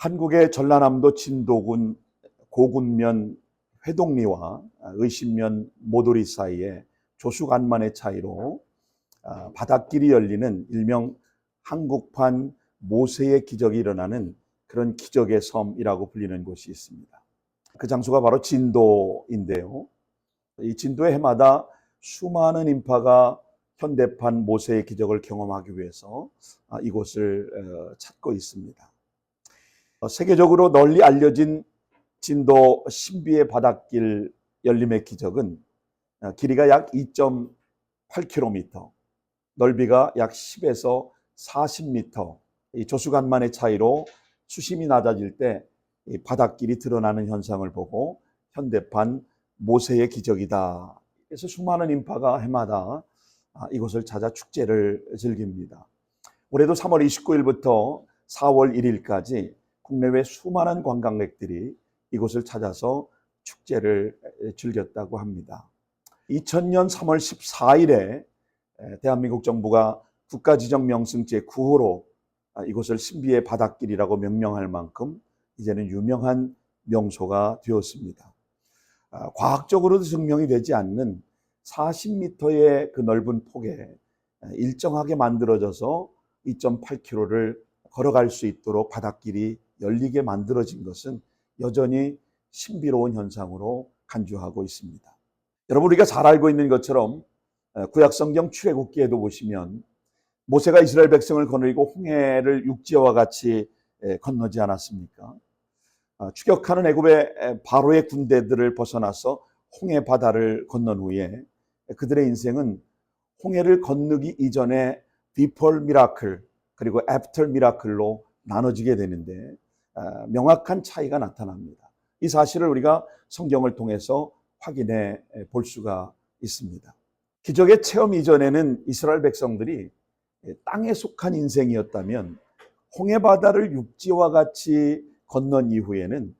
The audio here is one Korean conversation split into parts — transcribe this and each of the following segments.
한국의 전라남도 진도군 고군면 회동리와 의신면 모도리 사이에 조수간만의 차이로 바닷길이 열리는 일명 한국판 모세의 기적이 일어나는 그런 기적의 섬이라고 불리는 곳이 있습니다. 그 장소가 바로 진도인데요. 이 진도의 해마다 수많은 인파가 현대판 모세의 기적을 경험하기 위해서 이곳을 찾고 있습니다. 세계적으로 널리 알려진 진도 신비의 바닷길 열림의 기적은 길이가 약 2.8km, 넓이가 약 10에서 40m, 이 조수간만의 차이로 수심이 낮아질 때 이 바닷길이 드러나는 현상을 보고 현대판 모세의 기적이다. 그래서 수많은 인파가 해마다 이곳을 찾아 축제를 즐깁니다. 올해도 3월 29일부터 4월 1일까지 국내외 수많은 관광객들이 이곳을 찾아서 축제를 즐겼다고 합니다. 2000년 3월 14일에 대한민국 정부가 국가지정명승 제9호로 이곳을 신비의 바닷길이라고 명명할 만큼 이제는 유명한 명소가 되었습니다. 과학적으로도 증명이 되지 않는 40m의 그 넓은 폭에 일정하게 만들어져서 2.8km를 걸어갈 수 있도록 바닷길이 열리게 만들어진 것은 여전히 신비로운 현상으로 간주하고 있습니다. 여러분, 우리가 잘 알고 있는 것처럼 구약성경 출애굽기에도 보시면 모세가 이스라엘 백성을 거느리고 홍해를 육지와 같이 건너지 않았습니까? 추격하는 애굽의 바로의 군대들을 벗어나서 홍해 바다를 건넌 후에 그들의 인생은 홍해를 건너기 이전에 before miracle 그리고 after miracle로 나눠지게 되는데 명확한 차이가 나타납니다. 이 사실을 우리가 성경을 통해서 확인해 볼 수가 있습니다. 기적의 체험 이전에는 이스라엘 백성들이 땅에 속한 인생이었다면 홍해 바다를 육지와 같이 건넌 이후에는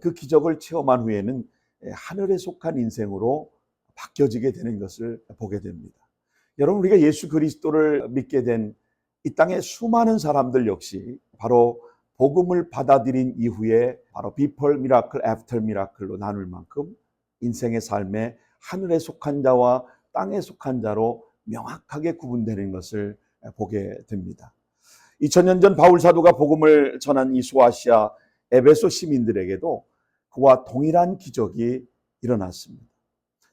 그 기적을 체험한 후에는 하늘에 속한 인생으로 바뀌어지게 되는 것을 보게 됩니다. 여러분, 우리가 예수 그리스도를 믿게 된 이 땅의 수많은 사람들 역시 바로 복음을 받아들인 이후에 바로 before miracle, after miracle로 나눌 만큼 인생의 삶에 하늘에 속한 자와 땅에 속한 자로 명확하게 구분되는 것을 보게 됩니다. 2000년 전 바울 사도가 복음을 전한 이 소아시아 에베소 시민들에게도 그와 동일한 기적이 일어났습니다.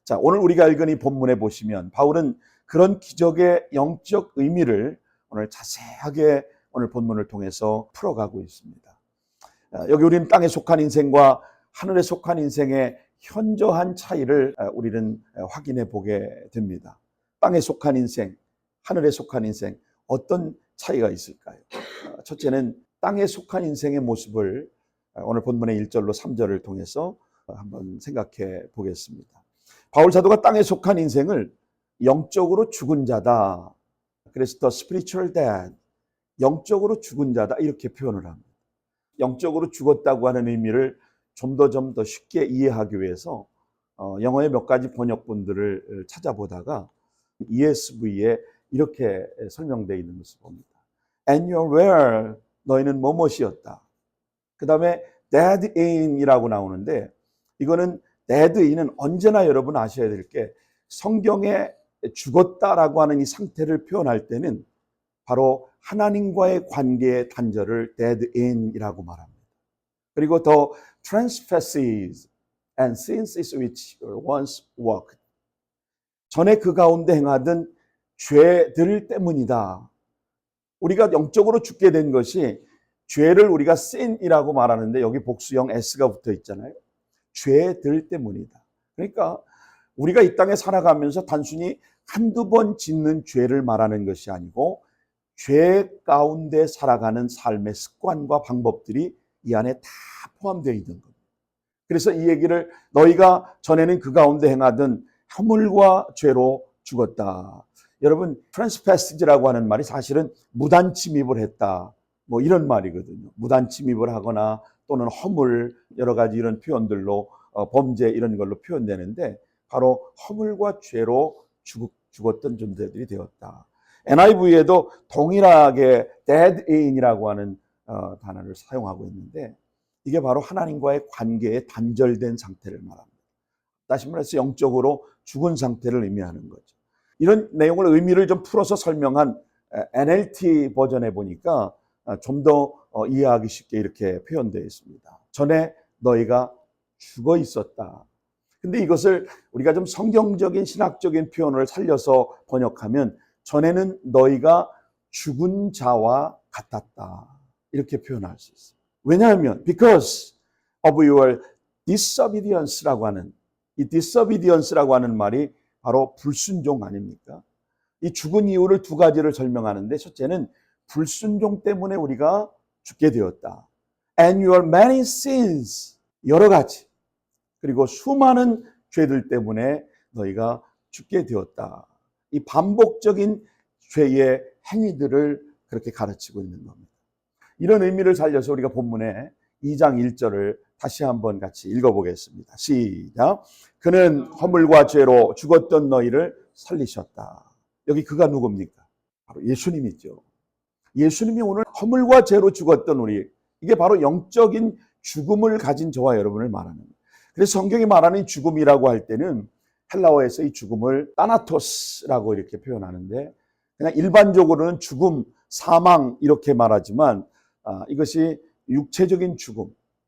자, 오늘 우리가 읽은 이 본문에 보시면 바울은 그런 기적의 영적 의미를 오늘 자세하게 오늘 본문을 통해서 풀어가고 있습니다. 여기 우리는 땅에 속한 인생과 하늘에 속한 인생의 현저한 차이를 우리는 확인해 보게 됩니다. 땅에 속한 인생, 하늘에 속한 인생, 어떤 차이가 있을까요? 첫째는 땅에 속한 인생의 모습을 오늘 본문의 1절로 3절을 통해서 한번 생각해 보겠습니다. 바울 사도가 땅에 속한 인생을 영적으로 죽은 자다. 그래서 the spiritual dead, 영적으로 죽은 자다 이렇게 표현을 합니다. 영적으로 죽었다고 하는 의미를 좀 더 쉽게 이해하기 위해서 영어의 몇 가지 번역본들을 찾아보다가 ESV에 이렇게 설명되어 있는 것을 봅니다. And you were, 너희는 뭐뭇이었다. 그 다음에 dead in이라고 나오는데 이거는 dead in은 언제나 여러분 아셔야 될 게 성경에 죽었다라고 하는 이 상태를 표현할 때는 바로 하나님과의 관계의 단절을 dead in이라고 말합니다. 그리고 the trespasses and sins which once walked, 전에 그 가운데 행하던 죄들 때문이다. 우리가 영적으로 죽게 된 것이 죄를 우리가 sin이라고 말하는데 여기 복수형 s가 붙어 있잖아요. 죄들 때문이다. 그러니까 우리가 이 땅에 살아가면서 단순히 한두 번 짓는 죄를 말하는 것이 아니고 죄 가운데 살아가는 삶의 습관과 방법들이 이 안에 다 포함되어 있는 겁니다. 그래서 이 얘기를 너희가 전에는 그 가운데 행하던 허물과 죄로 죽었다. 여러분, 트랜스패스라고 하는 말이 사실은 무단 침입을 했다. 뭐 이런 말이거든요. 무단 침입을 하거나 또는 허물, 여러 가지 이런 표현들로 범죄 이런 걸로 표현되는데 바로 허물과 죄로 죽었던 존재들이 되었다. NIV에도 동일하게 dead in이라고 하는 단어를 사용하고 있는데 이게 바로 하나님과의 관계에 단절된 상태를 말합니다. 다시 말해서 영적으로 죽은 상태를 의미하는 거죠. 이런 내용을 의미를 좀 풀어서 설명한 NLT 버전에 보니까 좀 더 이해하기 쉽게 이렇게 표현되어 있습니다. 전에 너희가 죽어 있었다. 근데 이것을 우리가 좀 성경적인 신학적인 표현을 살려서 번역하면 전에는 너희가 죽은 자와 같았다. 이렇게 표현할 수 있어요. 왜냐하면 because of your disobedience라고 하는 이 disobedience라고 하는 말이 바로 불순종 아닙니까? 이 죽은 이유를 두 가지를 설명하는데 첫째는 불순종 때문에 우리가 죽게 되었다. And your many sins 여러 가지 그리고 수많은 죄들 때문에 너희가 죽게 되었다. 이 반복적인 죄의 행위들을 그렇게 가르치고 있는 겁니다. 이런 의미를 살려서 우리가 본문에 2장 1절을 다시 한번 같이 읽어보겠습니다. 시작. 그는 허물과 죄로 죽었던 너희를 살리셨다. 여기 그가 누굽니까? 바로 예수님이죠. 예수님이 오늘 허물과 죄로 죽었던 우리, 이게 바로 영적인 죽음을 가진 저와 여러분을 말하는 거예요. 그래서 성경이 말하는 죽음이라고 할 때는 헬라어에서 이 죽음을 따나토스라고 이렇게 표현하는데 그냥 일반적으로는 죽음, 사망 이렇게 말하지만 이것이 육체적인 죽음,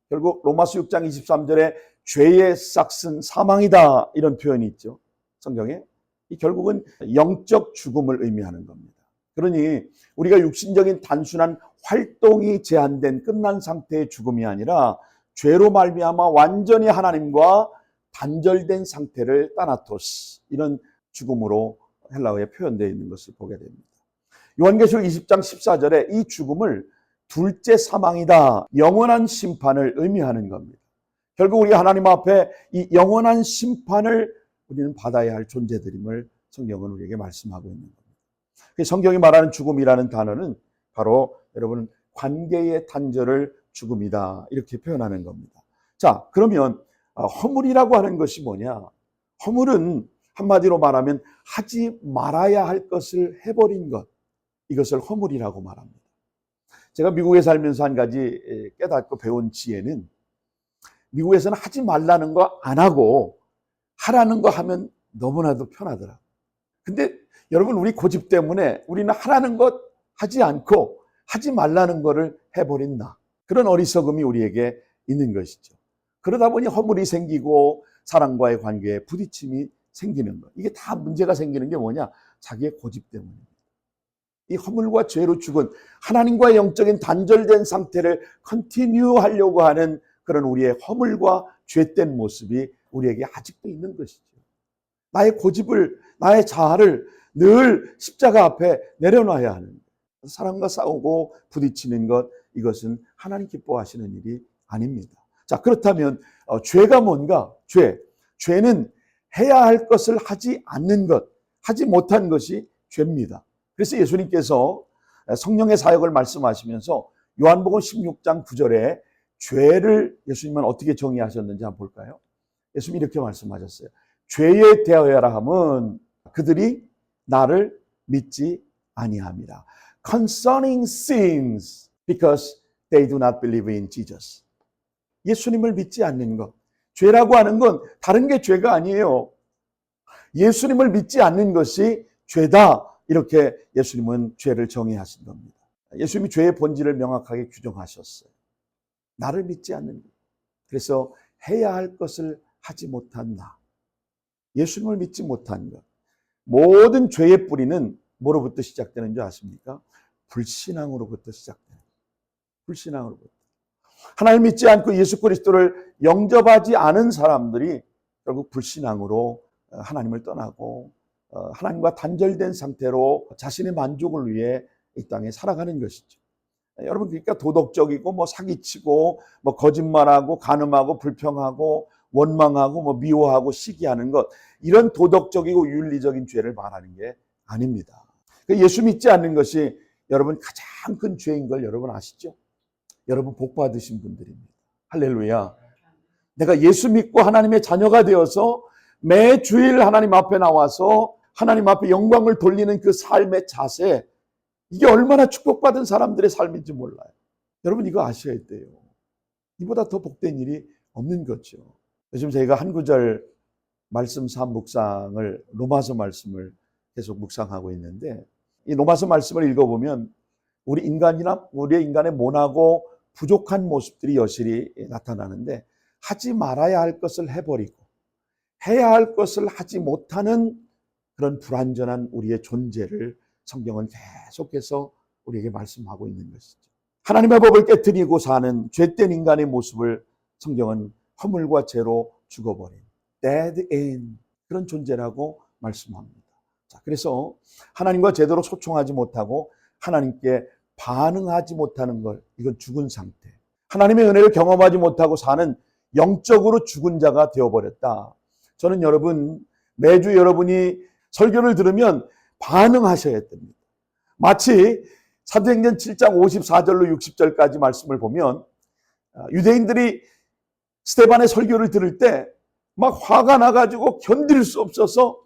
결국 로마서 6장 23절에 죄의 싹슨 사망이다 이런 표현이 있죠. 성경에. 이 결국은 영적 죽음을 의미하는 겁니다. 그러니 우리가 육신적인 단순한 활동이 제한된 끝난 상태의 죽음이 아니라 죄로 말미암아 완전히 하나님과 단절된 상태를 따나토스 이런 죽음으로 헬라어에 표현되어 있는 것을 보게 됩니다. 요한계시록 20장 14절에 이 죽음을 둘째 사망이다, 영원한 심판을 의미하는 겁니다. 결국 우리가 하나님 앞에 이 영원한 심판을 우리는 받아야 할 존재들임을 성경은 우리에게 말씀하고 있는 겁니다. 성경이 말하는 죽음이라는 단어는 바로 여러분 관계의 단절을 죽음이다 이렇게 표현하는 겁니다. 자, 그러면 허물이라고 하는 것이 뭐냐? 허물은 한마디로 말하면 하지 말아야 할 것을 해버린 것, 이것을 허물이라고 말합니다. 제가 미국에 살면서 한 가지 깨닫고 배운 지혜는 미국에서는 하지 말라는 거 안 하고 하라는 거 하면 너무나도 편하더라. 근데 여러분 우리 고집 때문에 우리는 하라는 것 하지 않고 하지 말라는 거를 해버린 나. 그런 어리석음이 우리에게 있는 것이죠. 그러다 보니 허물이 생기고 사람과의 관계에 부딪힘이 생기는 것. 이게 다 문제가 생기는 게 뭐냐? 자기의 고집 때문입니다. 이 허물과 죄로 죽은 하나님과의 영적인 단절된 상태를 컨티뉴 하려고 하는 그런 우리의 허물과 죄된 모습이 우리에게 아직도 있는 것이죠. 나의 고집을, 나의 자아를 늘 십자가 앞에 내려놔야 하는 것. 사람과 싸우고 부딪히는 것, 이것은 하나님 기뻐하시는 일이 아닙니다. 자, 그렇다면 죄가 뭔가? 죄는 해야 할 것을 하지 않는 것, 하지 못한 것이 죄입니다. 그래서 예수님께서 성령의 사역을 말씀하시면서 요한복음 16장 9절에 죄를 예수님은 어떻게 정의하셨는지 한번 볼까요? 예수님이 이렇게 말씀하셨어요. 죄에 대하여라 함은 그들이 나를 믿지 아니함이라. Concerning sins, because they do not believe in Jesus. 예수님을 믿지 않는 것. 죄라고 하는 건 다른 게 죄가 아니에요. 예수님을 믿지 않는 것이 죄다. 이렇게 예수님은 죄를 정의하신 겁니다. 예수님이 죄의 본질을 명확하게 규정하셨어요. 나를 믿지 않는 것. 그래서 해야 할 것을 하지 못한 나. 예수님을 믿지 못한 것. 모든 죄의 뿌리는 뭐로부터 시작되는 줄 아십니까? 불신앙으로부터 시작되는 거예요. 불신앙으로부터. 하나님 믿지 않고 예수 그리스도를 영접하지 않은 사람들이 결국 불신앙으로 하나님을 떠나고 하나님과 단절된 상태로 자신의 만족을 위해 이 땅에 살아가는 것이죠. 여러분, 그러니까 도덕적이고 사기치고 거짓말하고 간음하고 불평하고 원망하고 미워하고 시기하는 것, 이런 도덕적이고 윤리적인 죄를 말하는 게 아닙니다. 예수 믿지 않는 것이 여러분 가장 큰 죄인 걸 여러분 아시죠? 여러분 복 받으신 분들입니다. 할렐루야. 내가 예수 믿고 하나님의 자녀가 되어서 매주일 하나님 앞에 나와서 하나님 앞에 영광을 돌리는 그 삶의 자세, 이게 얼마나 축복받은 사람들의 삶인지 몰라요. 여러분 이거 아셔야 돼요. 이보다 더 복된 일이 없는 거죠. 요즘 저희가 한 구절 말씀 3 묵상을 로마서 말씀을 계속 묵상하고 있는데 이 로마서 말씀을 읽어보면 우리의 인간의 모나고 부족한 모습들이 여실히 나타나는데 하지 말아야 할 것을 해버리고 해야 할 것을 하지 못하는 그런 불완전한 우리의 존재를 성경은 계속해서 우리에게 말씀하고 있는 것이죠. 하나님의 법을 깨트리고 사는 죄된 인간의 모습을 성경은 허물과 죄로 죽어버린 dead end 그런 존재라고 말씀합니다. 자, 그래서 하나님과 제대로 소통하지 못하고 하나님께 반응하지 못하는 걸 이건 죽은 상태. 하나님의 은혜를 경험하지 못하고 사는 영적으로 죽은 자가 되어버렸다. 저는 여러분 매주 여러분이 설교를 들으면 반응하셔야 됩니다. 마치 사도행전 7장 54절로 60절까지 말씀을 보면 유대인들이 스데반의 설교를 들을 때 막 화가 나가지고 견딜 수 없어서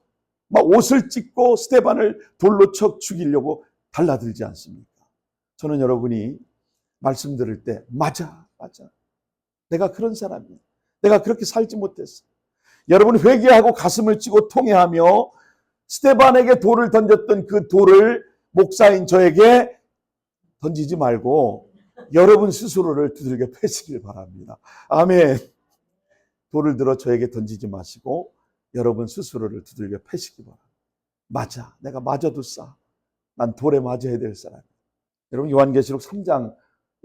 막 옷을 찢고 스데반을 돌로 쳐 죽이려고 달라들지 않습니까? 저는 여러분이 말씀 들을 때 맞아. 내가 그런 사람이야. 내가 그렇게 살지 못했어. 여러분 회개하고 가슴을 치고 통회하며 스데반에게 돌을 던졌던 그 돌을 목사인 저에게 던지지 말고 여러분 스스로를 두들겨 패시길 바랍니다. 아멘. 돌을 들어 저에게 던지지 마시고 여러분 스스로를 두들겨 패시기 바랍니다. 맞아. 내가 맞아도 싸. 난 돌에 맞아야 될 사람. 여러분 요한계시록 3장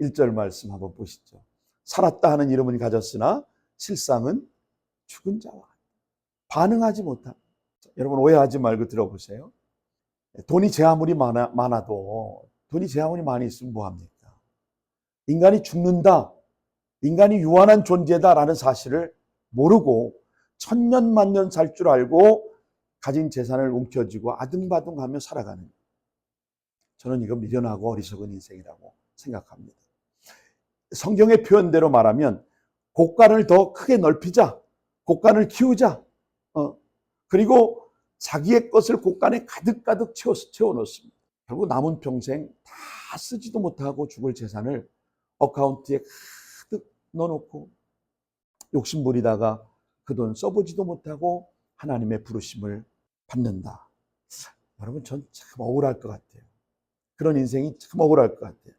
1절 말씀 한번 보시죠. 살았다 하는 이름은 가졌으나 실상은 죽은 자와 반응하지 못한. 여러분 오해하지 말고 들어보세요. 돈이 제 아무리 많아도 돈이 제 아무리 많이 있으면 뭐합니까? 인간이 죽는다. 인간이 유한한 존재다라는 사실을 모르고 천년만년 살 줄 알고 가진 재산을 움켜쥐고 아등바등하며 살아가는 저는 이거 미련하고 어리석은 인생이라고 생각합니다. 성경의 표현대로 말하면 곡간을 더 크게 넓히자. 곡간을 키우자. 그리고 자기의 것을 곡간에 가득가득 채워넣습니다. 결국 남은 평생 다 쓰지도 못하고 죽을 재산을 어카운트에 가득 넣어놓고 욕심부리다가 그 돈 써보지도 못하고 하나님의 부르심을 받는다. 여러분 전 참 억울할 것 같아요. 그런 인생이 참 억울할 것 같아요.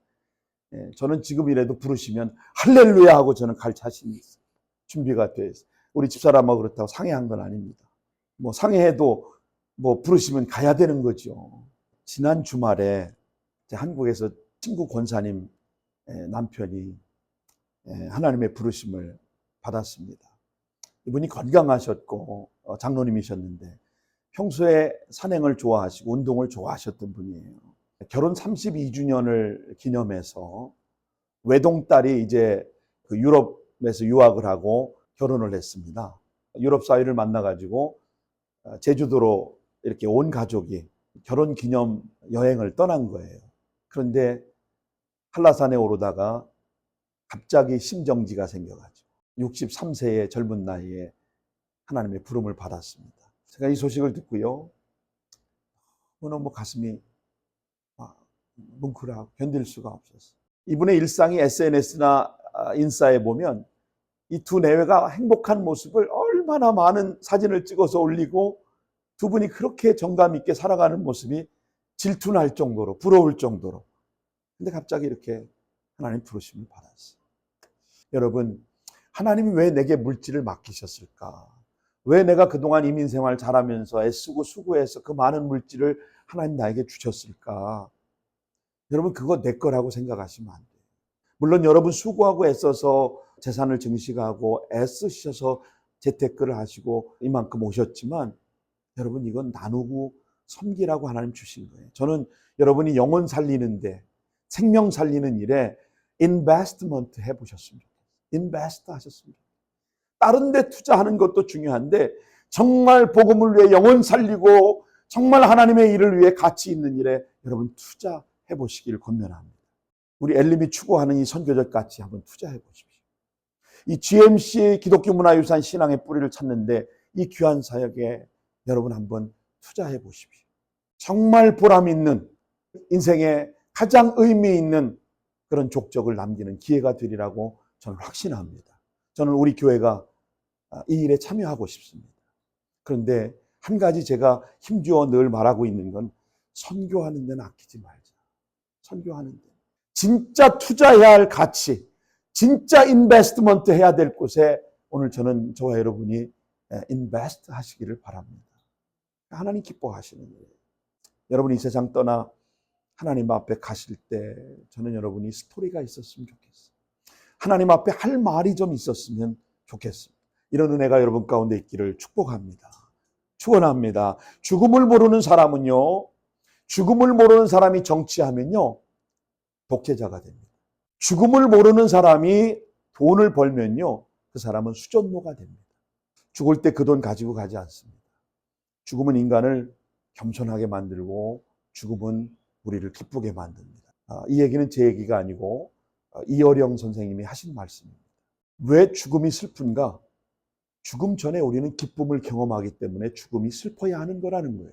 저는 지금이라도 부르시면 할렐루야 하고 저는 갈 자신이 있어요. 준비가 돼 있어요. 우리 집사람하고 그렇다고 상해한 건 아닙니다. 뭐 상해해도 뭐 부르시면 가야 되는 거죠. 지난 주말에 한국에서 친구 권사님 남편이 하나님의 부르심을 받았습니다. 이분이 건강하셨고 장로님이셨는데 평소에 산행을 좋아하시고 운동을 좋아하셨던 분이에요. 결혼 32주년을 기념해서 외동딸이 이제 그 유럽에서 유학을 하고 결혼을 했습니다. 유럽 사위를 만나가지고 제주도로 이렇게 온 가족이 결혼 기념 여행을 떠난 거예요. 그런데 한라산에 오르다가 갑자기 심정지가 생겨가지고 63세의 젊은 나이에 하나님의 부름을 받았습니다. 제가 이 소식을 듣고요. 너무 가슴이 뭉클하고 견딜 수가 없었어요. 이분의 일상이 SNS나 인스타에 보면 이 두 내외가 행복한 모습을 얼마나 많은 사진을 찍어서 올리고 두 분이 그렇게 정감 있게 살아가는 모습이 질투날 정도로 부러울 정도로. 근데 갑자기 이렇게 하나님 부르심을 받았어요. 여러분 하나님이 왜 내게 물질을 맡기셨을까? 왜 내가 그동안 이민생활 잘하면서 애쓰고 수고해서 그 많은 물질을 하나님 나에게 주셨을까? 여러분 그거 내 거라고 생각하시면 안 돼요. 물론 여러분 수고하고 애써서 재산을 증식하고 애쓰셔서 재테크를 하시고 이만큼 오셨지만 여러분 이건 나누고 섬기라고 하나님 주신 거예요. 저는 여러분이 영혼 살리는데 생명 살리는 일에 인베스트먼트 해보셨으면 좋겠어요. 인베스트 하셨으면 좋겠어요. 다른 데 투자하는 것도 중요한데 정말 복음을 위해 영혼 살리고 정말 하나님의 일을 위해 가치 있는 일에 여러분 투자해 보시길 권면합니다. 우리 엘림이 추구하는 이 선교적 가치 한번 투자해 보십시오. 이 GMC 기독교 문화유산 신앙의 뿌리를 찾는데 이 귀한 사역에 여러분 한번 투자해 보십시오. 정말 보람 있는 인생의 가장 의미 있는 그런 족적을 남기는 기회가 되리라고 저는 확신합니다. 저는 우리 교회가 이 일에 참여하고 싶습니다. 그런데 한 가지 제가 힘주어 늘 말하고 있는 건 선교하는 데는 아끼지 말자. 선교하는 데. 진짜 투자해야 할 가치, 진짜 인베스트먼트 해야 될 곳에 오늘 저는 저와 여러분이 인베스트 하시기를 바랍니다. 하나님 기뻐하시는 거예요. 여러분이 이 세상 떠나 하나님 앞에 가실 때 저는 여러분이 스토리가 있었으면 좋겠어요. 하나님 앞에 할 말이 좀 있었으면 좋겠습니다. 이런 은혜가 여러분 가운데 있기를 축복합니다. 축원합니다. 죽음을 모르는 사람은요, 죽음을 모르는 사람이 정치하면요, 독재자가 됩니다. 죽음을 모르는 사람이 돈을 벌면요, 그 사람은 수전노가 됩니다. 죽을 때 그 돈 가지고 가지 않습니다. 죽음은 인간을 겸손하게 만들고 죽음은 우리를 기쁘게 만듭니다. 이 얘기는 제 얘기가 아니고 이어령 선생님이 하신 말씀입니다. 왜 죽음이 슬픈가? 죽음 전에 우리는 기쁨을 경험하기 때문에 죽음이 슬퍼야 하는 거라는 거예요.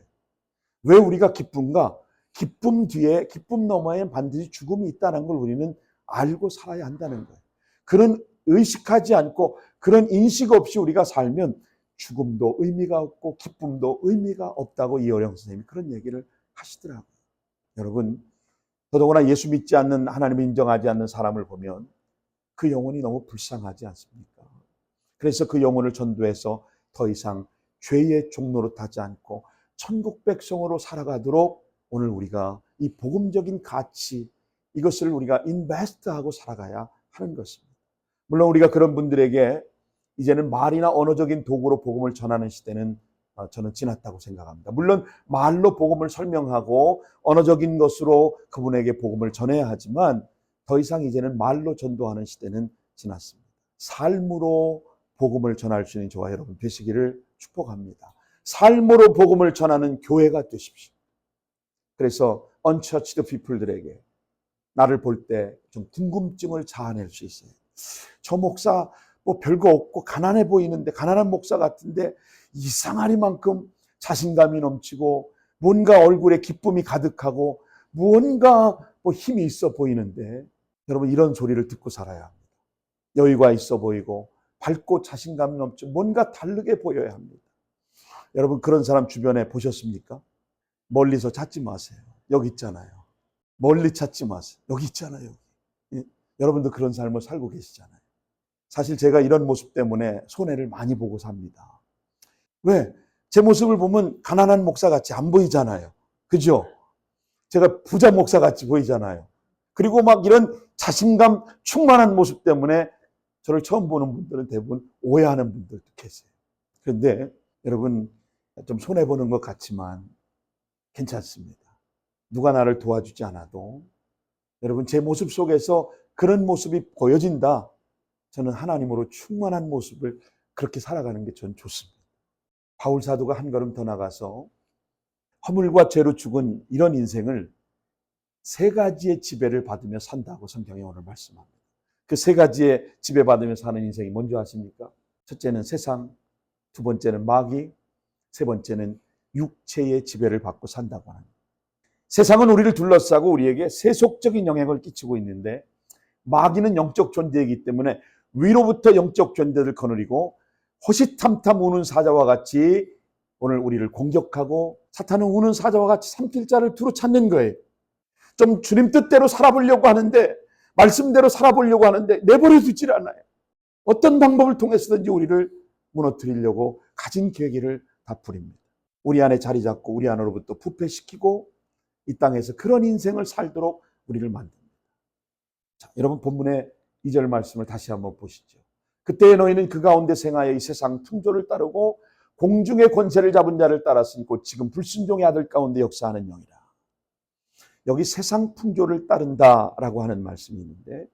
왜 우리가 기쁜가? 기쁨 뒤에, 기쁨 너머에 반드시 죽음이 있다는 걸 우리는 알고 살아야 한다는 거예요. 그런 의식하지 않고 그런 인식 없이 우리가 살면 죽음도 의미가 없고 기쁨도 의미가 없다고 이어령 선생님이 그런 얘기를 하시더라고요. 여러분, 더더구나 예수 믿지 않는, 하나님을 인정하지 않는 사람을 보면 그 영혼이 너무 불쌍하지 않습니까? 그래서 그 영혼을 전도해서 더 이상 죄의 종로로 타지 않고 천국 백성으로 살아가도록 오늘 우리가 이 복음적인 가치, 이것을 우리가 인베스트하고 살아가야 하는 것입니다. 물론 우리가 그런 분들에게 이제는 말이나 언어적인 도구로 복음을 전하는 시대는 저는 지났다고 생각합니다. 물론 말로 복음을 설명하고 언어적인 것으로 그분에게 복음을 전해야 하지만 더 이상 이제는 말로 전도하는 시대는 지났습니다. 삶으로 복음을 전할 수 있는 저와 여러분 되시기를 축복합니다. 삶으로 복음을 전하는 교회가 되십시오. 그래서 unchurched people들에게 나를 볼 때 좀 궁금증을 자아낼 수 있어요. 저 목사 뭐 별거 없고 가난해 보이는데, 가난한 목사 같은데 이상하리만큼 자신감이 넘치고 뭔가 얼굴에 기쁨이 가득하고 뭔가 뭐 힘이 있어 보이는데, 여러분 이런 소리를 듣고 살아야 합니다. 여유가 있어 보이고 밝고 자신감이 넘치고 뭔가 다르게 보여야 합니다. 여러분 그런 사람 주변에 보셨습니까? 멀리서 찾지 마세요. 여기 있잖아요. 멀리 찾지 마세요. 여기 있잖아요. 예? 여러분도 그런 삶을 살고 계시잖아요. 사실 제가 이런 모습 때문에 손해를 많이 보고 삽니다. 왜? 제 모습을 보면 가난한 목사 같이 안 보이잖아요. 그죠? 제가 부자 목사 같이 보이잖아요. 그리고 막 이런 자신감 충만한 모습 때문에 저를 처음 보는 분들은 대부분 오해하는 분들도 계세요. 그런데 여러분 좀 손해보는 것 같지만 괜찮습니다. 누가 나를 도와주지 않아도 여러분 제 모습 속에서 그런 모습이 보여진다. 저는 하나님으로 충만한 모습을 그렇게 살아가는 게 전 좋습니다. 바울 사도가 한 걸음 더 나가서 허물과 죄로 죽은 이런 인생을 세 가지의 지배를 받으며 산다고 성경에 오늘 말씀합니다. 그 세 가지의 지배받으며 사는 인생이 뭔지 아십니까? 첫째는 세상, 두 번째는 마귀, 세 번째는 육체의 지배를 받고 산다고 합니다. 세상은 우리를 둘러싸고 우리에게 세속적인 영향을 끼치고 있는데 마귀는 영적 존재이기 때문에 위로부터 영적 존재를 거느리고 호시탐탐 우는 사자와 같이 오늘 우리를 공격하고 사탄은 우는 사자와 같이 삼킬 자를 두루 찾는 거예요. 좀 주님 뜻대로 살아보려고 하는데 말씀대로 살아보려고 하는데 내버려 두질 않아요. 어떤 방법을 통해서든지 우리를 무너뜨리려고 가진 계기를 다 부립니다. 우리 안에 자리 잡고 우리 안으로부터 부패시키고 이 땅에서 그런 인생을 살도록 우리를 만듭니다. 자, 여러분 본문의 2절 말씀을 다시 한번 보시죠. 그때 너희는 그 가운데 생하여 이 세상 풍조를 따르고 공중의 권세를 잡은 자를 따랐으니 곧 지금 불순종의 아들 가운데 역사하는 영이라. 여기 세상 풍조를 따른다라고 하는 말씀이 있는데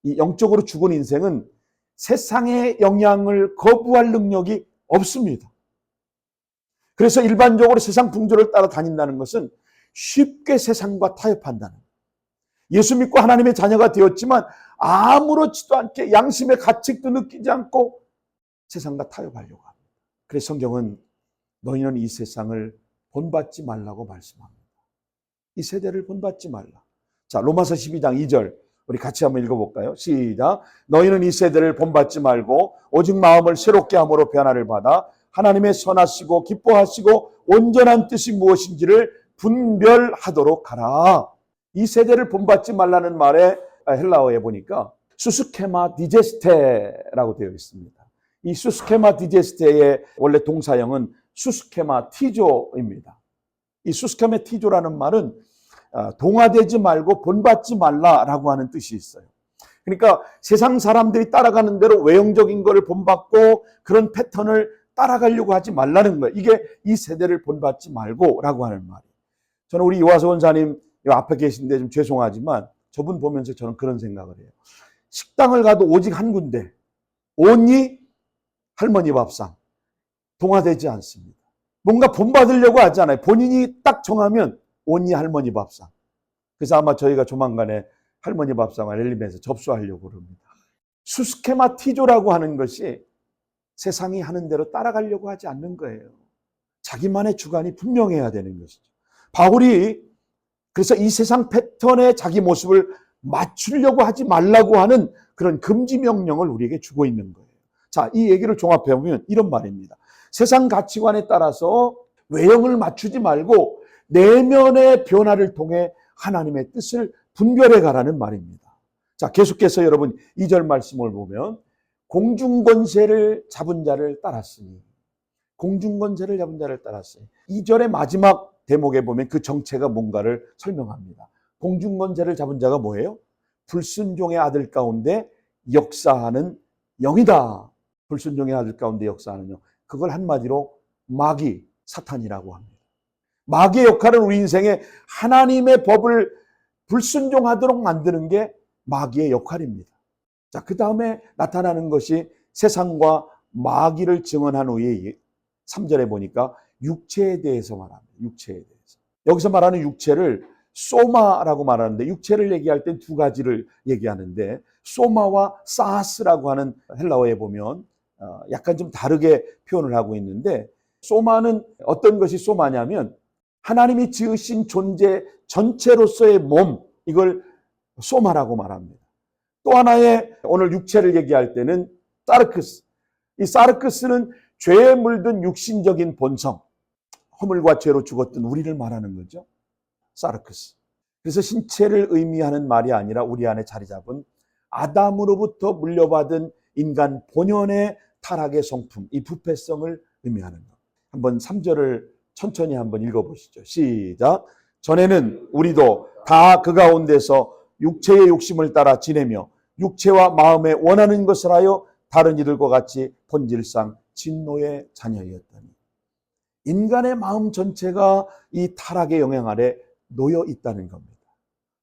이 영적으로 죽은 인생은 세상의 영향을 거부할 능력이 없습니다. 그래서 일반적으로 세상 풍조를 따라 다닌다는 것은 쉽게 세상과 타협한다는 거예요. 예수 믿고 하나님의 자녀가 되었지만 아무렇지도 않게 양심의 가책도 느끼지 않고 세상과 타협하려고 합니다. 그래서 성경은 너희는 이 세상을 본받지 말라고 말씀합니다. 이 세대를 본받지 말라. 자, 로마서 12장 2절 우리 같이 한번 읽어볼까요? 시작. 너희는 이 세대를 본받지 말고 오직 마음을 새롭게 함으로 변화를 받아 하나님의 선하시고 기뻐하시고 온전한 뜻이 무엇인지를 분별하도록 하라. 이 세대를 본받지 말라는 말에 헬라어에 보니까 수스케마 디제스테라고 되어 있습니다. 이 수스케마 디제스테의 원래 동사형은 수스케마 티조입니다. 이 수스케마 티조라는 말은 동화되지 말고 본받지 말라라고 하는 뜻이 있어요. 그러니까 세상 사람들이 따라가는 대로 외형적인 것을 본받고 그런 패턴을 따라가려고 하지 말라는 거예요. 이게 이 세대를 본받지 말고라고 하는 말이에요. 저는 우리 이화서 원사님 앞에 계신데 좀 죄송하지만 저분 보면서 저는 그런 생각을 해요. 식당을 가도 오직 한 군데, 온니 할머니 밥상, 동화되지 않습니다. 뭔가 본받으려고 하잖아요. 본인이 딱 정하면 온니 할머니 밥상. 그래서 아마 저희가 조만간에 할머니 밥상을 엘리베이터에서 접수하려고 합니다. 수스케마티조라고 하는 것이 세상이 하는 대로 따라가려고 하지 않는 거예요. 자기만의 주관이 분명해야 되는 것이죠. 바울이 그래서 이 세상 패턴에 자기 모습을 맞추려고 하지 말라고 하는 그런 금지 명령을 우리에게 주고 있는 거예요. 자, 이 얘기를 종합해 보면 이런 말입니다. 세상 가치관에 따라서 외형을 맞추지 말고 내면의 변화를 통해 하나님의 뜻을 분별해 가라는 말입니다. 자, 계속해서 여러분 2절 말씀을 보면 공중권세를 잡은 자를 따랐으니, 공중권세를 잡은 자를 따랐으니, 2절의 마지막 대목에 보면 그 정체가 뭔가를 설명합니다. 공중권세를 잡은 자가 뭐예요? 불순종의 아들 가운데 역사하는 영이다. 불순종의 아들 가운데 역사하는 영. 그걸 한마디로 마귀, 사탄이라고 합니다. 마귀의 역할은 우리 인생에 하나님의 법을 불순종하도록 만드는 게 마귀의 역할입니다. 자, 그 다음에 나타나는 것이 세상과 마귀를 증언한 후에 3절에 보니까 육체에 대해서 말합니다. 육체에 대해서. 여기서 말하는 육체를 소마라고 말하는데, 육체를 얘기할 때 두 가지를 얘기하는데, 소마와 사스라고 하는 헬라어에 보면 약간 좀 다르게 표현을 하고 있는데, 소마는 어떤 것이 소마냐면 하나님이 지으신 존재 전체로서의 몸, 이걸 소마라고 말합니다. 또 하나의 오늘 육체를 얘기할 때는 사르크스. 이 사르크스는 죄에 물든 육신적인 본성, 허물과 죄로 죽었던 우리를 말하는 거죠. 사르크스. 그래서 신체를 의미하는 말이 아니라 우리 안에 자리 잡은 아담으로부터 물려받은 인간 본연의 타락의 성품, 이 부패성을 의미하는 것. 한번 3절을 천천히 한번 읽어보시죠. 시작. 전에는 우리도 다 그 가운데서 육체의 욕심을 따라 지내며 육체와 마음에 원하는 것을 하여 다른 이들과 같이 본질상 진노의 자녀였더니, 인간의 마음 전체가 이 타락의 영향 아래 놓여 있다는 겁니다.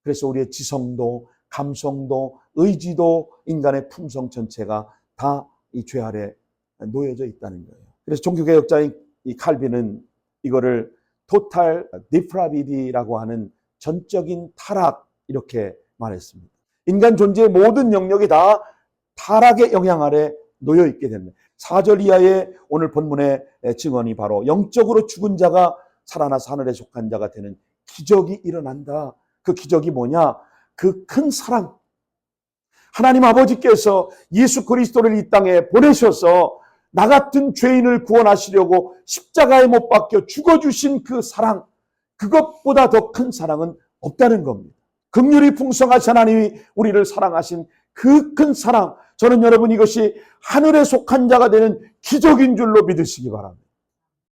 그래서 우리의 지성도, 감성도, 의지도, 인간의 품성 전체가 다 이 죄 아래 놓여져 있다는 거예요. 그래서 종교개혁자인 이 칼빈은 이거를 토탈 디프라비디라고 하는 전적인 타락, 이렇게 말했습니다. 인간 존재의 모든 영역이 다 타락의 영향 아래 놓여 있게 됩니다. 4절 이하의 오늘 본문의 증언이 바로 영적으로 죽은 자가 살아나서 하늘에 속한 자가 되는 기적이 일어난다. 그 기적이 뭐냐? 그 큰 사랑. 하나님 아버지께서 예수 그리스도를 이 땅에 보내셔서 나 같은 죄인을 구원하시려고 십자가에 못 박혀 죽어주신 그 사랑, 그것보다 더 큰 사랑은 없다는 겁니다. 긍휼이 풍성하신 하나님이 우리를 사랑하신 그 큰 사랑, 저는 여러분 이것이 하늘에 속한 자가 되는 기적인 줄로 믿으시기 바랍니다.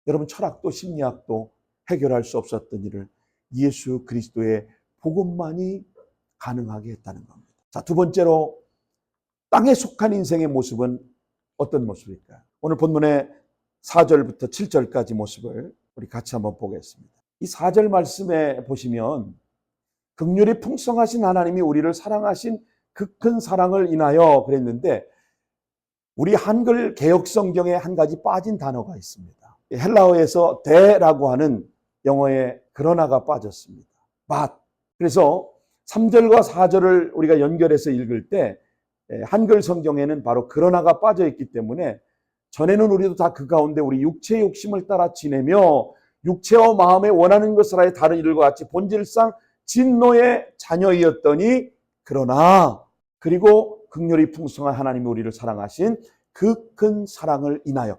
여러분 철학도 심리학도 해결할 수 없었던 일을 예수 그리스도의 복음만이 가능하게 했다는 겁니다. 자, 두 번째로 땅에 속한 인생의 모습은 어떤 모습일까요? 오늘 본문의 4절부터 7절까지 모습을 우리 같이 한번 보겠습니다. 이 4절 말씀에 보시면 긍휼이 풍성하신 하나님이 우리를 사랑하신 그 큰 사랑을 인하여 그랬는데, 우리 한글 개역 성경에 한 가지 빠진 단어가 있습니다. 헬라어에서 대라고 하는 영어의 그러나가 빠졌습니다. but. 그래서 3절과 4절을 우리가 연결해서 읽을 때 한글 성경에는 바로 그러나가 빠져 있기 때문에 전에는 우리도 다 그 가운데 우리 육체의 욕심을 따라 지내며 육체와 마음에 원하는 것을 하여 다른 이들과 같이 본질상 진노의 자녀이었더니 그러나 그리고 긍휼이 풍성한 하나님이 우리를 사랑하신 그 큰 사랑을 인하여,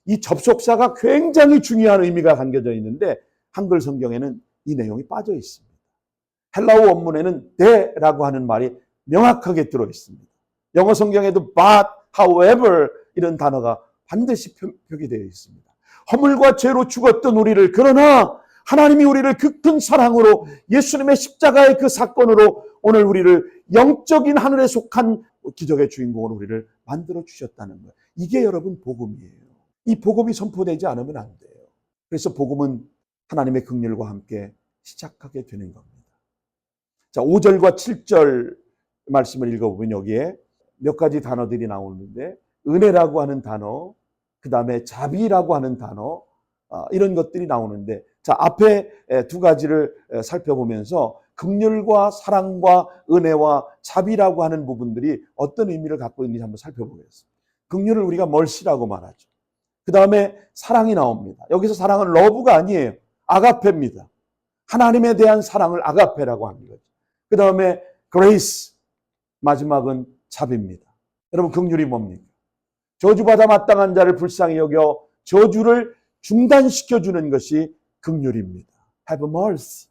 이 접속사가 굉장히 중요한 의미가 담겨져 있는데 한글 성경에는 이 내용이 빠져 있습니다. 헬라어 원문에는 the라고 하는 말이 명확하게 들어 있습니다. 영어 성경에도 but, however 이런 단어가 반드시 표기되어 있습니다. 허물과 죄로 죽었던 우리를, 그러나 하나님이 우리를 그 큰 사랑으로 예수님의 십자가의 그 사건으로 오늘 우리를 영적인 하늘에 속한 기적의 주인공으로 우리를 만들어 주셨다는 거예요. 이게 여러분 복음이에요. 이 복음이 선포되지 않으면 안 돼요. 그래서 복음은 하나님의 긍휼과 함께 시작하게 되는 겁니다. 자, 5절과 7절 말씀을 읽어보면 여기에 몇 가지 단어들이 나오는데 은혜라고 하는 단어, 그 다음에 자비라고 하는 단어, 이런 것들이 나오는데, 자, 앞에 두 가지를 살펴보면서 긍휼과 사랑과 은혜와 자비라고 하는 부분들이 어떤 의미를 갖고 있는지 한번 살펴보겠습니다. 긍휼을 우리가 멀시라고 말하죠. 그 다음에 사랑이 나옵니다. 여기서 사랑은 러브가 아니에요. 아가페입니다. 하나님에 대한 사랑을 아가페라고 하는 거죠. 그 다음에 그레이스, 마지막은 자비입니다. 여러분, 긍휼이 뭡니까? 저주받아 마땅한 자를 불쌍히 여겨 저주를 중단시켜주는 것이 긍휼입니다. Have mercy.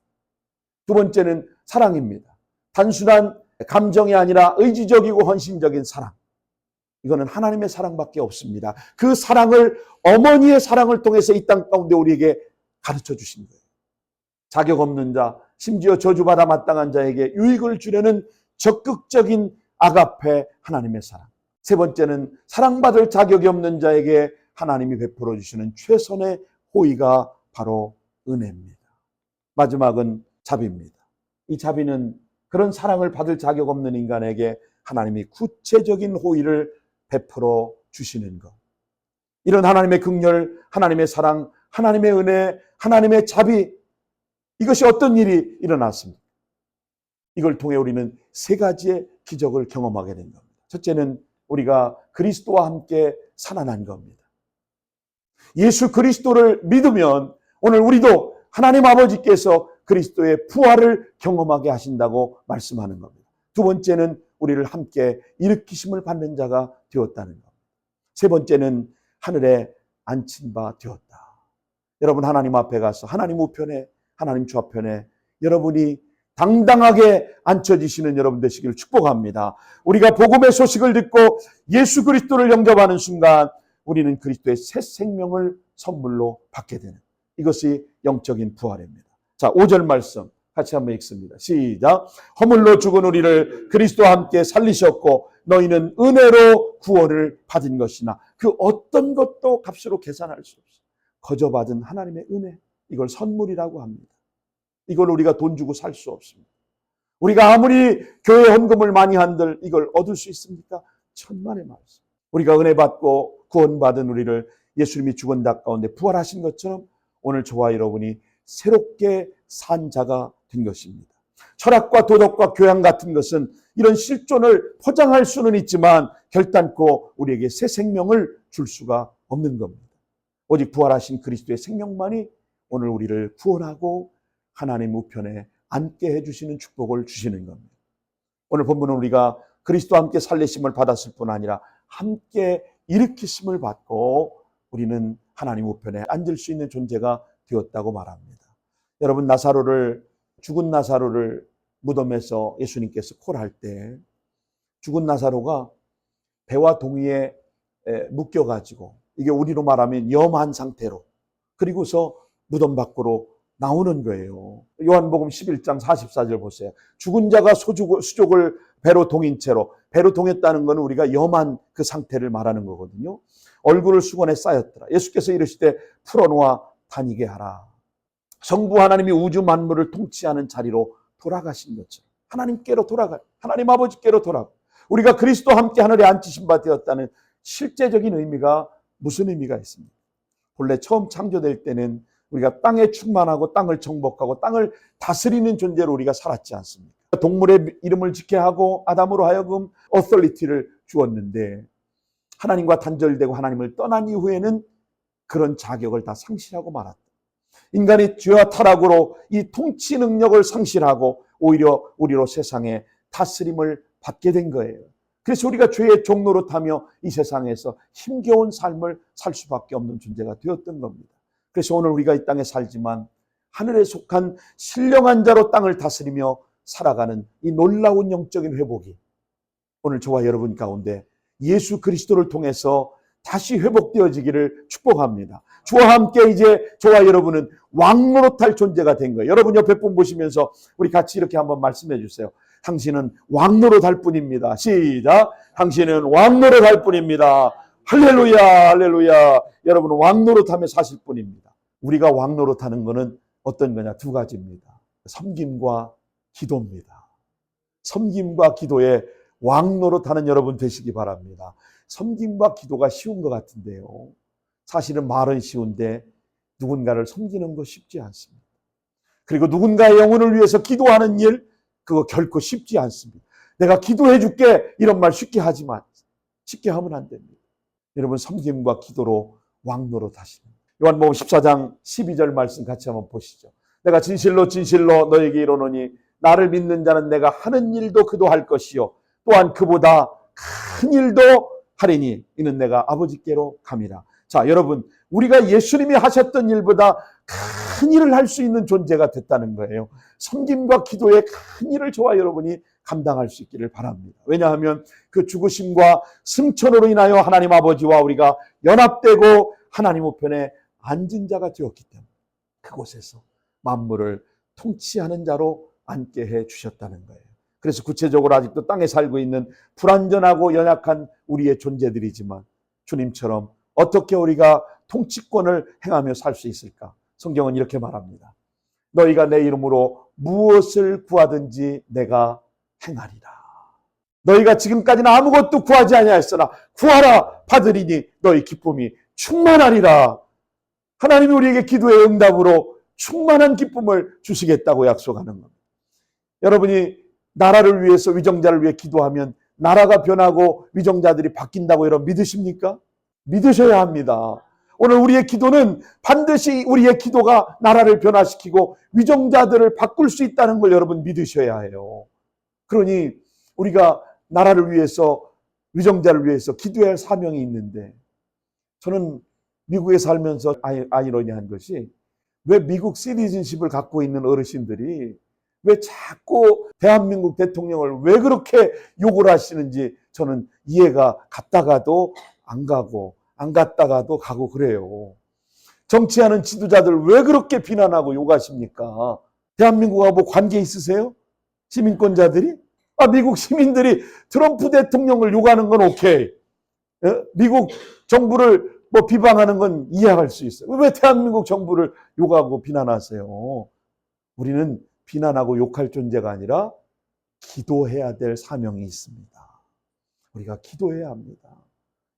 두 번째는 사랑입니다. 단순한 감정이 아니라 의지적이고 헌신적인 사랑. 이거는 하나님의 사랑밖에 없습니다. 그 사랑을 어머니의 사랑을 통해서 이 땅 가운데 우리에게 가르쳐 주신 거예요. 자격 없는 자, 심지어 저주받아 마땅한 자에게 유익을 주려는 적극적인 아가페 하나님의 사랑. 세 번째는 사랑받을 자격이 없는 자에게 하나님이 베풀어 주시는 최선의 호의가 바로 은혜입니다. 마지막은 자비입니다. 이 자비는 그런 사랑을 받을 자격 없는 인간에게 하나님이 구체적인 호의를 베풀어 주시는 것. 이런 하나님의 긍휼, 하나님의 사랑, 하나님의 은혜, 하나님의 자비, 이것이 어떤 일이 일어났습니까? 이걸 통해 우리는 세 가지의 기적을 경험하게 된 겁니다. 첫째는 우리가 그리스도와 함께 살아난 겁니다. 예수 그리스도를 믿으면 오늘 우리도 하나님 아버지께서 그리스도의 부활을 경험하게 하신다고 말씀하는 겁니다. 두 번째는 우리를 함께 일으키심을 받는 자가 되었다는 겁니다. 세 번째는 하늘에 앉힌 바 되었다. 여러분, 하나님 앞에 가서 하나님 우편에, 하나님 좌편에 여러분이 당당하게 앉혀지시는 여러분 되시기를 축복합니다. 우리가 복음의 소식을 듣고 예수 그리스도를 영접하는 순간 우리는 그리스도의 새 생명을 선물로 받게 되는, 이것이 영적인 부활입니다. 자, 5절 말씀 같이 한번 읽습니다. 시작. 허물로 죽은 우리를 그리스도와 함께 살리셨고 너희는 은혜로 구원을 받은 것이나 그 어떤 것도 값으로 계산할 수 없어. 거저 받은 하나님의 은혜, 이걸 선물이라고 합니다. 이걸 우리가 돈 주고 살 수 없습니다. 우리가 아무리 교회 헌금을 많이 한들 이걸 얻을 수 있습니까? 천만의 말씀. 우리가 은혜 받고 구원받은 우리를 예수님이 죽은 자 가운데 부활하신 것처럼 오늘 저와 여러분이 새롭게 산 자가 된 것입니다. 철학과 도덕과 교양 같은 것은 이런 실존을 포장할 수는 있지만 결단코 우리에게 새 생명을 줄 수가 없는 겁니다. 오직 부활하신 그리스도의 생명만이 오늘 우리를 구원하고 하나님 우편에 앉게 해주시는 축복을 주시는 겁니다. 오늘 본문은 우리가 그리스도와 함께 살리심을 받았을 뿐 아니라 함께 일으키심을 받고 우리는 하나님 우편에 앉을 수 있는 존재가 되었다고 말합니다. 여러분, 죽은 나사로를 무덤에서 예수님께서 콜할 때 죽은 나사로가 배와 동이에 묶여가지고, 이게 우리로 말하면 염한 상태로, 그리고서 무덤 밖으로 나오는 거예요. 요한복음 11장 44절 보세요. 죽은 자가 수족을 배로 동인 채로, 배로 동였다는 것은 우리가 염한 그 상태를 말하는 거거든요. 얼굴을 수건에 쌓였더라. 예수께서 이르시되 풀어놓아 다니게 하라. 성부 하나님이 우주 만물을 통치하는 자리로 돌아가신 것처럼 하나님께로 하나님 아버지께로 우리가 그리스도와 함께 하늘에 앉히신 바 되었다는 실제적인 의미가 무슨 의미가 있습니까? 본래 처음 창조될 때는 우리가 땅에 충만하고 땅을 정복하고 땅을 다스리는 존재로 우리가 살았지 않습니까? 동물의 이름을 짓게 하고 아담으로 하여금 어서리티를 주었는데 하나님과 단절되고 하나님을 떠난 이후에는 그런 자격을 다 상실하고 말았다. 인간이 죄와 타락으로 이 통치 능력을 상실하고 오히려 우리로 세상에 다스림을 받게 된 거예요. 그래서 우리가 죄의 종로로 타며 이 세상에서 힘겨운 삶을 살 수밖에 없는 존재가 되었던 겁니다. 그래서 오늘 우리가 이 땅에 살지만 하늘에 속한 신령한 자로 땅을 다스리며 살아가는 이 놀라운 영적인 회복이 오늘 저와 여러분 가운데 예수 그리스도를 통해서 다시 회복되어지기를 축복합니다. 주와 함께 이제 저와 여러분은 왕노릇할 존재가 된 거예요. 여러분 옆에 분 보시면서 우리 같이 이렇게 한번 말씀해 주세요. 당신은 왕노릇할 뿐입니다. 시작. 당신은 왕노릇할 뿐입니다. 할렐루야, 할렐루야. 여러분은 왕노릇하며 사실 뿐입니다. 우리가 왕노릇하는 것은 어떤 거냐? 두 가지입니다. 섬김과 기도입니다. 섬김과 기도에 왕노릇하는 여러분 되시기 바랍니다. 섬김과 기도가 쉬운 것 같은데요. 사실은 말은 쉬운데 누군가를 섬기는 거 쉽지 않습니다. 그리고 누군가의 영혼을 위해서 기도하는 일, 그거 결코 쉽지 않습니다. 내가 기도해 줄게 이런 말 쉽게 하지만 쉽게 하면 안 됩니다. 여러분 섬김과 기도로 왕노릇하시는 요한복음 14장 12절 말씀 같이 한번 보시죠. 내가 진실로 진실로 너에게 이르노니 나를 믿는 자는 내가 하는 일도 그도 할 것이요 또한 그보다 큰 일도 하리니 이는 내가 아버지께로 감이라. 자, 여러분 우리가 예수님이 하셨던 일보다 큰 일을 할 수 있는 존재가 됐다는 거예요. 섬김과 기도의 큰 일을 저와 여러분이 감당할 수 있기를 바랍니다. 왜냐하면 그 죽으심과 승천으로 인하여 하나님 아버지와 우리가 연합되고 하나님 우편에 앉은 자가 되었기 때문에 그곳에서 만물을 통치하는 자로 앉게 해 주셨다는 거예요. 그래서 구체적으로 아직도 땅에 살고 있는 불완전하고 연약한 우리의 존재들이지만 주님처럼 어떻게 우리가 통치권을 행하며 살 수 있을까? 성경은 이렇게 말합니다. 너희가 내 이름으로 무엇을 구하든지 내가 행하리라. 너희가 지금까지는 아무것도 구하지 아니하였으나 구하라 받으리니 너희 기쁨이 충만하리라. 하나님이 우리에게 기도의 응답으로 충만한 기쁨을 주시겠다고 약속하는 겁니다. 여러분이 나라를 위해서 위정자를 위해 기도하면 나라가 변하고 위정자들이 바뀐다고 여러분 믿으십니까? 믿으셔야 합니다. 오늘 우리의 기도는 반드시 우리의 기도가 나라를 변화시키고 위정자들을 바꿀 수 있다는 걸 여러분 믿으셔야 해요. 그러니 우리가 나라를 위해서 위정자를 위해서 기도해야 할 사명이 있는데 저는 미국에 살면서 아이러니한 것이 왜 미국 시티즌십을 갖고 있는 어르신들이 왜 자꾸 대한민국 대통령을 왜 그렇게 욕을 하시는지 저는 이해가 갔다가도 안 가고 안 갔다가도 가고 그래요. 정치하는 지도자들 왜 그렇게 비난하고 욕하십니까? 대한민국하고 관계 있으세요? 시민권자들이? 미국 시민들이 트럼프 대통령을 욕하는 건 오케이. 미국 정부를 비방하는 건 이해할 수 있어요. 왜 대한민국 정부를 욕하고 비난하세요? 우리는 비난하고 욕할 존재가 아니라 기도해야 될 사명이 있습니다. 우리가 기도해야 합니다.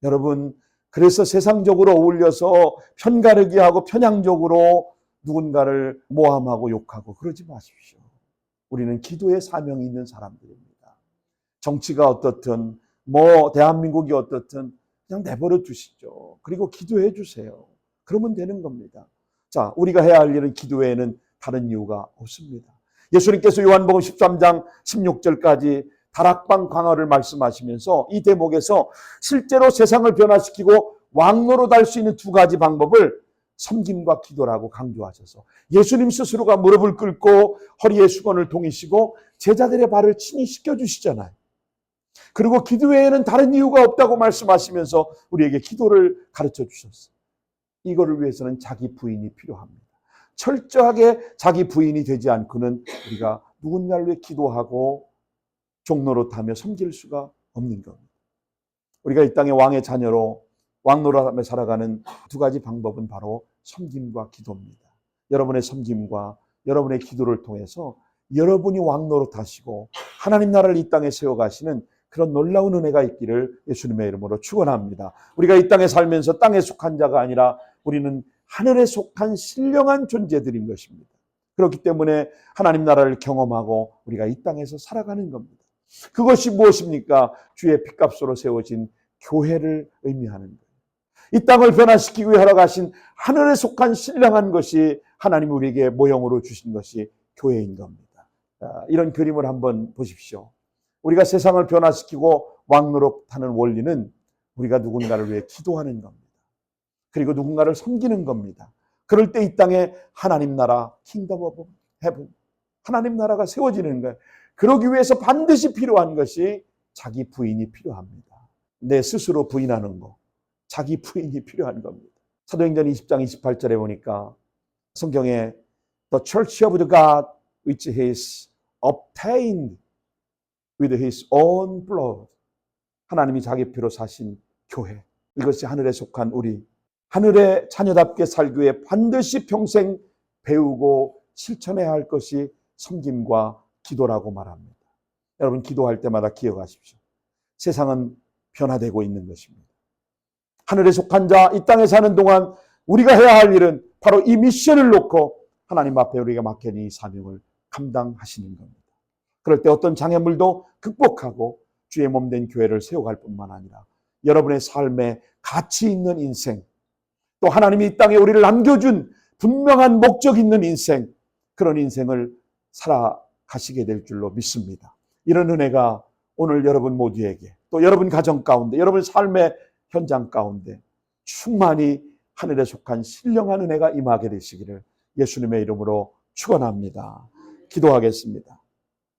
여러분, 그래서 세상적으로 어울려서 편가르기 하고 편향적으로 누군가를 모함하고 욕하고 그러지 마십시오. 우리는 기도의 사명이 있는 사람들입니다. 정치가 어떻든 대한민국이 어떻든 그냥 내버려 두시죠. 그리고 기도해 주세요. 그러면 되는 겁니다. 자, 우리가 해야 할 일은 기도 외에는 다른 이유가 없습니다. 예수님께서 요한복음 13장 16절까지 다락방 강화를 말씀하시면서 이 대목에서 실제로 세상을 변화시키고 왕노릇 할 수 있는 두 가지 방법을 섬김과 기도라고 강조하셔서 예수님 스스로가 무릎을 꿇고 허리에 수건을 동이시고 제자들의 발을 친히 씻겨주시잖아요. 그리고 기도 외에는 다른 이유가 없다고 말씀하시면서 우리에게 기도를 가르쳐 주셨어요. 이거를 위해서는 자기 부인이 필요합니다. 철저하게 자기 부인이 되지 않고는 우리가 누군가를 위해 기도하고 종노릇하며 섬길 수가 없는 겁니다. 우리가 이 땅의 왕의 자녀로 왕노릇하며 살아가는 두 가지 방법은 바로 섬김과 기도입니다. 여러분의 섬김과 여러분의 기도를 통해서 여러분이 왕노릇하시고 하나님 나라를 이 땅에 세워가시는 그런 놀라운 은혜가 있기를 예수님의 이름으로 축원합니다. 우리가 이 땅에 살면서 땅에 속한 자가 아니라 우리는 하늘에 속한 신령한 존재들인 것입니다. 그렇기 때문에 하나님 나라를 경험하고 우리가 이 땅에서 살아가는 겁니다. 그것이 무엇입니까? 주의 핏값으로 세워진 교회를 의미하는 거예요. 이 땅을 변화시키기 위해 허락하신 하늘에 속한 신령한 것이 하나님이 우리에게 모형으로 주신 것이 교회인 겁니다. 이런 그림을 한번 보십시오. 우리가 세상을 변화시키고 왕노릇하는 원리는 우리가 누군가를 위해 기도하는 겁니다. 그리고 누군가를 섬기는 겁니다. 그럴 때 이 땅에 하나님 나라, 킹덤 오브 헤븐, 하나님 나라가 세워지는 거예요. 그러기 위해서 반드시 필요한 것이 자기 부인이 필요합니다. 내 스스로 부인하는 거, 자기 부인이 필요한 겁니다. 사도행전 20장 28절에 보니까 성경에 The church of the God which is obtained with his own blood, 하나님이 자기 피로 사신 교회, 이것이 하늘에 속한 우리, 하늘의 자녀답게 살기 위해 반드시 평생 배우고 실천해야 할 것이 섬김과 기도라고 말합니다. 여러분, 기도할 때마다 기억하십시오. 세상은 변화되고 있는 것입니다. 하늘에 속한 자, 이 땅에 사는 동안 우리가 해야 할 일은 바로 이 미션을 놓고 하나님 앞에 우리가 맡겨진 이 사명을 감당하시는 겁니다. 그럴 때 어떤 장애물도 극복하고 주의 몸된 교회를 세워갈 뿐만 아니라 여러분의 삶에 가치 있는 인생, 또 하나님이 이 땅에 우리를 남겨준 분명한 목적 있는 인생, 그런 인생을 살아가시게 될 줄로 믿습니다. 이런 은혜가 오늘 여러분 모두에게, 또 여러분 가정 가운데, 여러분 삶의 현장 가운데 충만히 하늘에 속한 신령한 은혜가 임하게 되시기를 예수님의 이름으로 축원합니다. 기도하겠습니다.